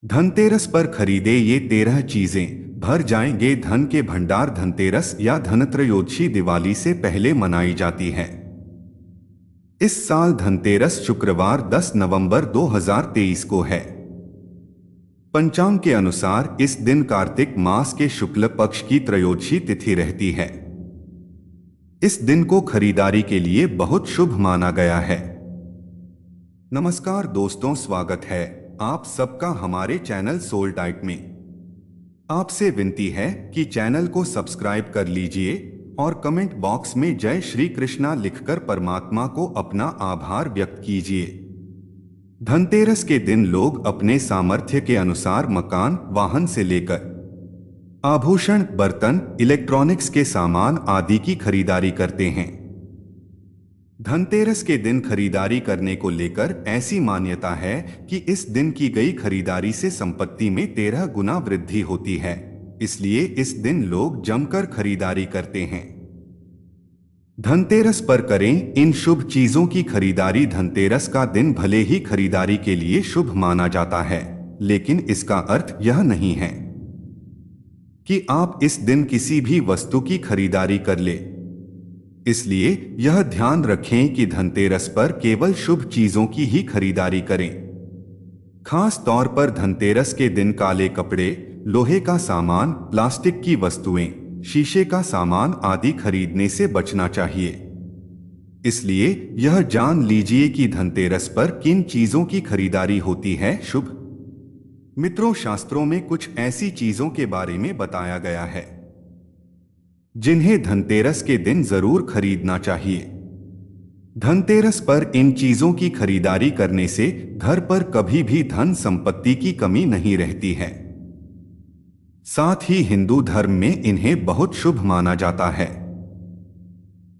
धनतेरस पर खरीदे ये 13 चीजें, भर जाएंगे धन के भंडार। धनतेरस या धनत्रयोदशी दिवाली से पहले मनाई जाती है। इस साल धनतेरस शुक्रवार 10 नवंबर 2023 को है। पंचांग के अनुसार इस दिन कार्तिक मास के शुक्ल पक्ष की त्रयोदशी तिथि रहती है। इस दिन को खरीदारी के लिए बहुत शुभ माना गया है। नमस्कार दोस्तों, स्वागत है आप सबका हमारे चैनल सोल टाइप में। आपसे विनती है कि चैनल को सब्सक्राइब कर लीजिए और कमेंट बॉक्स में जय श्री कृष्णा लिखकर परमात्मा को अपना आभार व्यक्त कीजिए। धनतेरस के दिन लोग अपने सामर्थ्य के अनुसार मकान, वाहन से लेकर आभूषण, बर्तन, इलेक्ट्रॉनिक्स के सामान आदि की खरीदारी करते हैं। धनतेरस के दिन खरीदारी करने को लेकर ऐसी मान्यता है कि इस दिन की गई खरीदारी से संपत्ति में 13 गुना वृद्धि होती है, इसलिए इस दिन लोग जमकर खरीदारी करते हैं। धनतेरस पर करें इन शुभ चीजों की खरीदारी। धनतेरस का दिन भले ही खरीदारी के लिए शुभ माना जाता है, लेकिन इसका अर्थ यह नहीं है कि आप इस दिन किसी भी वस्तु की खरीदारी कर ले। इसलिए यह ध्यान रखें कि धनतेरस पर केवल शुभ चीजों की ही खरीदारी करें। खास तौर पर धनतेरस के दिन काले कपड़े, लोहे का सामान, प्लास्टिक की वस्तुएं, शीशे का सामान आदि खरीदने से बचना चाहिए। इसलिए यह जान लीजिए कि धनतेरस पर किन चीजों की खरीदारी होती है शुभ। मित्रों, शास्त्रों में कुछ ऐसी चीजों के बारे में बताया गया है जिन्हें धनतेरस के दिन जरूर खरीदना चाहिए। धनतेरस पर इन चीजों की खरीदारी करने से घर पर कभी भी धन संपत्ति की कमी नहीं रहती है। साथ ही हिंदू धर्म में इन्हें बहुत शुभ माना जाता है।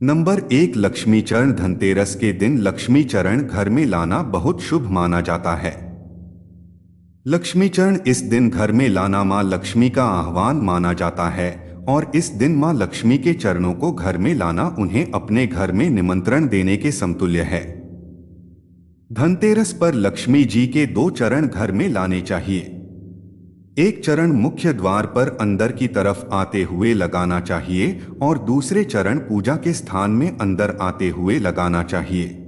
नंबर 1, लक्ष्मी चरण। धनतेरस के दिन लक्ष्मी चरण घर में लाना बहुत शुभ माना जाता है। लक्ष्मी चरण इस दिन घर में लाना मां लक्ष्मी का आह्वान माना जाता है और इस दिन मां लक्ष्मी के चरणों को घर में लाना उन्हें अपने घर में निमंत्रण देने के समतुल्य है। धनतेरस पर लक्ष्मी जी के 2 चरण घर में लाने चाहिए। एक चरण मुख्य द्वार पर अंदर की तरफ आते हुए लगाना चाहिए और दूसरे चरण पूजा के स्थान में अंदर आते हुए लगाना चाहिए।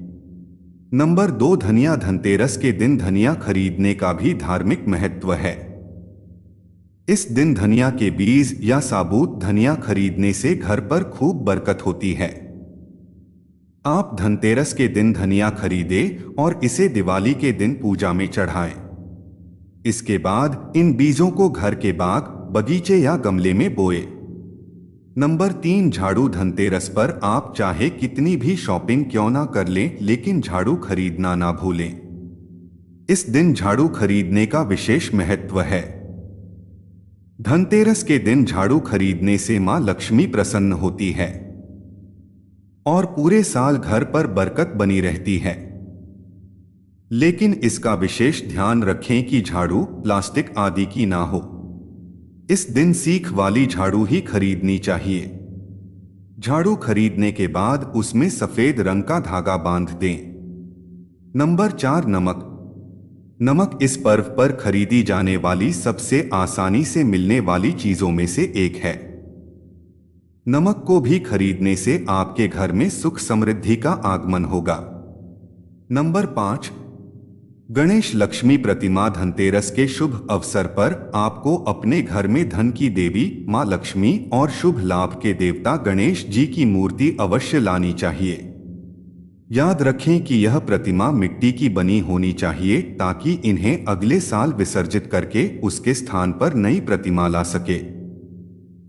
नंबर 2, धनिया। धनतेरस के दिन धनिया खरीदने का भी धार्मिक महत्व है। इस दिन धनिया के बीज या साबुत धनिया खरीदने से घर पर खूब बरकत होती है। आप धनतेरस के दिन धनिया खरीदें और इसे दिवाली के दिन पूजा में चढ़ाएं। इसके बाद इन बीजों को घर के बाग, बगीचे या गमले में बोए। नंबर 3, झाड़ू। धनतेरस पर आप चाहे कितनी भी शॉपिंग क्यों ना कर लें, लेकिन झाड़ू खरीदना ना भूलें। इस दिन झाड़ू खरीदने का विशेष महत्व है। धनतेरस के दिन झाड़ू खरीदने से मां लक्ष्मी प्रसन्न होती है और पूरे साल घर पर बरकत बनी रहती है। लेकिन इसका विशेष ध्यान रखें कि झाड़ू प्लास्टिक आदि की ना हो। इस दिन सीख वाली झाड़ू ही खरीदनी चाहिए। झाड़ू खरीदने के बाद उसमें सफेद रंग का धागा बांध दें। नंबर 4, नमक। नमक इस पर्व पर खरीदी जाने वाली सबसे आसानी से मिलने वाली चीजों में से एक है। नमक को भी खरीदने से आपके घर में सुख समृद्धि का आगमन होगा। नंबर 5, गणेश लक्ष्मी प्रतिमा। धनतेरस के शुभ अवसर पर आपको अपने घर में धन की देवी मां लक्ष्मी और शुभ लाभ के देवता गणेश जी की मूर्ति अवश्य लानी चाहिए। याद रखें कि यह प्रतिमा मिट्टी की बनी होनी चाहिए ताकि इन्हें अगले साल विसर्जित करके उसके स्थान पर नई प्रतिमा ला सके।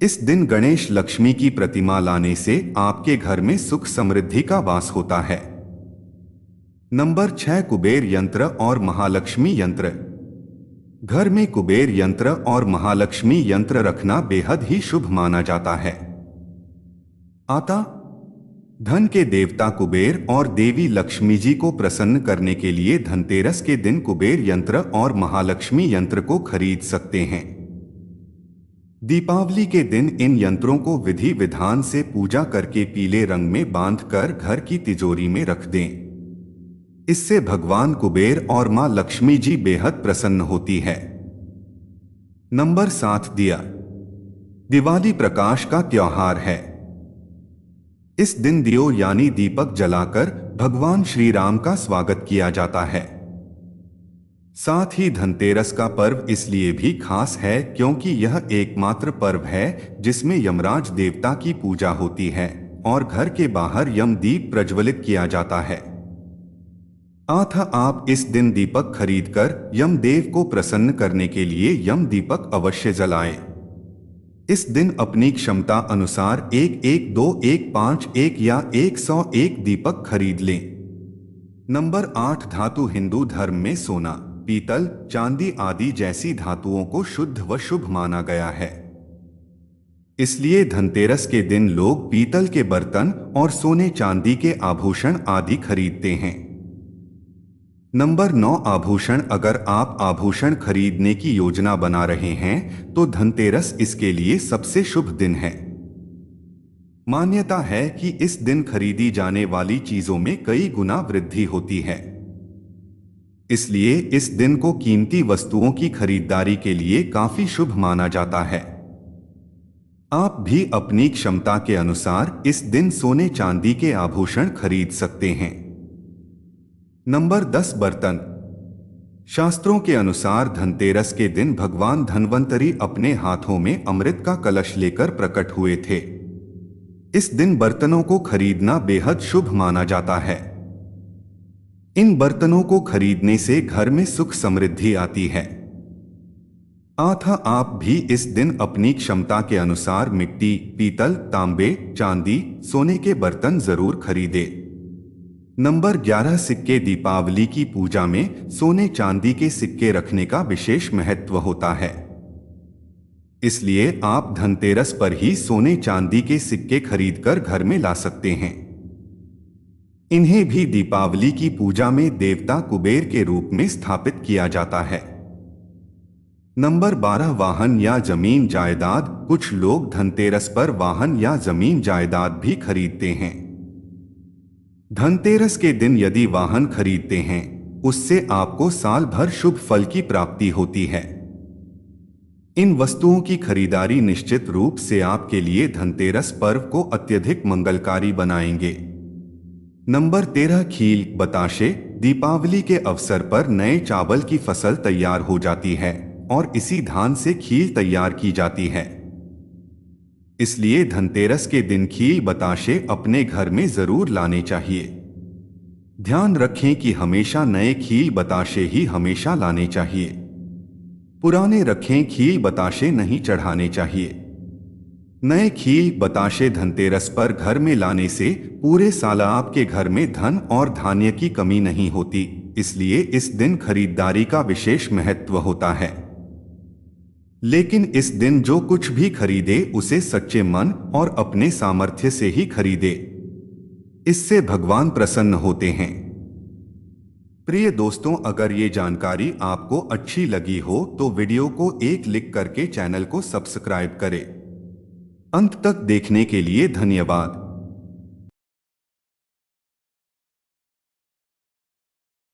इस दिन गणेश लक्ष्मी की प्रतिमा लाने से आपके घर में सुख समृद्धि का वास होता है। नंबर 6, कुबेर यंत्र और महालक्ष्मी यंत्र। घर में कुबेर यंत्र और महालक्ष्मी यंत्र रखना बेहद ही शुभ माना जाता है। धन के देवता कुबेर और देवी लक्ष्मी जी को प्रसन्न करने के लिए धनतेरस के दिन कुबेर यंत्र और महालक्ष्मी यंत्र को खरीद सकते हैं। दीपावली के दिन इन यंत्रों को विधि विधान से पूजा करके पीले रंग में बांधकर घर की तिजोरी में रख दें। इससे भगवान कुबेर और मां लक्ष्मी जी बेहद प्रसन्न होती है। नंबर 7 दिया। दिवाली प्रकाश का त्योहार है। इस दिन दियो यानी दीपक जलाकर भगवान श्री राम का स्वागत किया जाता है। साथ ही धनतेरस का पर्व इसलिए भी खास है क्योंकि यह एकमात्र पर्व है जिसमें यमराज देवता की पूजा होती है और घर के बाहर यम दीप प्रज्वलित किया जाता है। अतः आप इस दिन दीपक खरीदकर यमदेव को प्रसन्न करने के लिए यम दीपक अवश्य जलाएं। इस दिन अपनी क्षमता अनुसार 1, 1, 2, 1, 5, 1 या 101 दीपक खरीद लें। नंबर 8 धातु हिंदू धर्म में सोना, पीतल, चांदी आदि जैसी धातुओं को शुद्ध व शुभ माना गया है। इसलिए धनतेरस के दिन लोग पीतल के बर्तन और सोने चांदी के आभूषण आदि खरीदते हैं। नंबर 9 आभूषण। अगर आप आभूषण खरीदने की योजना बना रहे हैं तो धनतेरस इसके लिए सबसे शुभ दिन है। मान्यता है कि इस दिन खरीदी जाने वाली चीजों में कई गुना वृद्धि होती है। इसलिए इस दिन को कीमती वस्तुओं की खरीदारी के लिए काफी शुभ माना जाता है। आप भी अपनी क्षमता के अनुसार इस दिन सोने चांदी के आभूषण खरीद सकते हैं। नंबर 10 बर्तन। शास्त्रों के अनुसार धनतेरस के दिन भगवान धन्वंतरी अपने हाथों में अमृत का कलश लेकर प्रकट हुए थे। इस दिन बर्तनों को खरीदना बेहद शुभ माना जाता है। इन बर्तनों को खरीदने से घर में सुख समृद्धि आती है। अतः आप भी इस दिन अपनी क्षमता के अनुसार मिट्टी, पीतल, तांबे, चांदी, सोने के बर्तन जरूर खरीदें। नंबर 11 सिक्के। दीपावली की पूजा में सोने चांदी के सिक्के रखने का विशेष महत्व होता है। इसलिए आप धनतेरस पर ही सोने चांदी के सिक्के खरीदकर घर में ला सकते हैं। इन्हें भी दीपावली की पूजा में देवता कुबेर के रूप में स्थापित किया जाता है। नंबर 12 वाहन या जमीन जायदाद। कुछ लोग धनतेरस पर वाहन या जमीन जायदाद भी खरीदते हैं। धनतेरस के दिन यदि वाहन खरीदते हैं उससे आपको साल भर शुभ फल की प्राप्ति होती है। इन वस्तुओं की खरीदारी निश्चित रूप से आपके लिए धनतेरस पर्व को अत्यधिक मंगलकारी बनाएंगे। नंबर 13 खील बताशे। दीपावली के अवसर पर नए चावल की फसल तैयार हो जाती है और इसी धान से खील तैयार की जाती है। इसलिए धनतेरस के दिन खील बताशे अपने घर में जरूर लाने चाहिए। ध्यान रखें कि हमेशा नए खील बताशे ही हमेशा लाने चाहिए। पुराने रखें खील बताशे नहीं चढ़ाने चाहिए। नए खील बताशे धनतेरस पर घर में लाने से पूरे साल आपके घर में धन और धान्य की कमी नहीं होती। इसलिए इस दिन खरीदारी का विशेष महत्व होता है। लेकिन इस दिन जो कुछ भी खरीदे उसे सच्चे मन और अपने सामर्थ्य से ही खरीदे। इससे भगवान प्रसन्न होते हैं। प्रिय दोस्तों, अगर ये जानकारी आपको अच्छी लगी हो तो वीडियो को एक लाइक करके चैनल को सब्सक्राइब करें। अंत तक देखने के लिए धन्यवाद।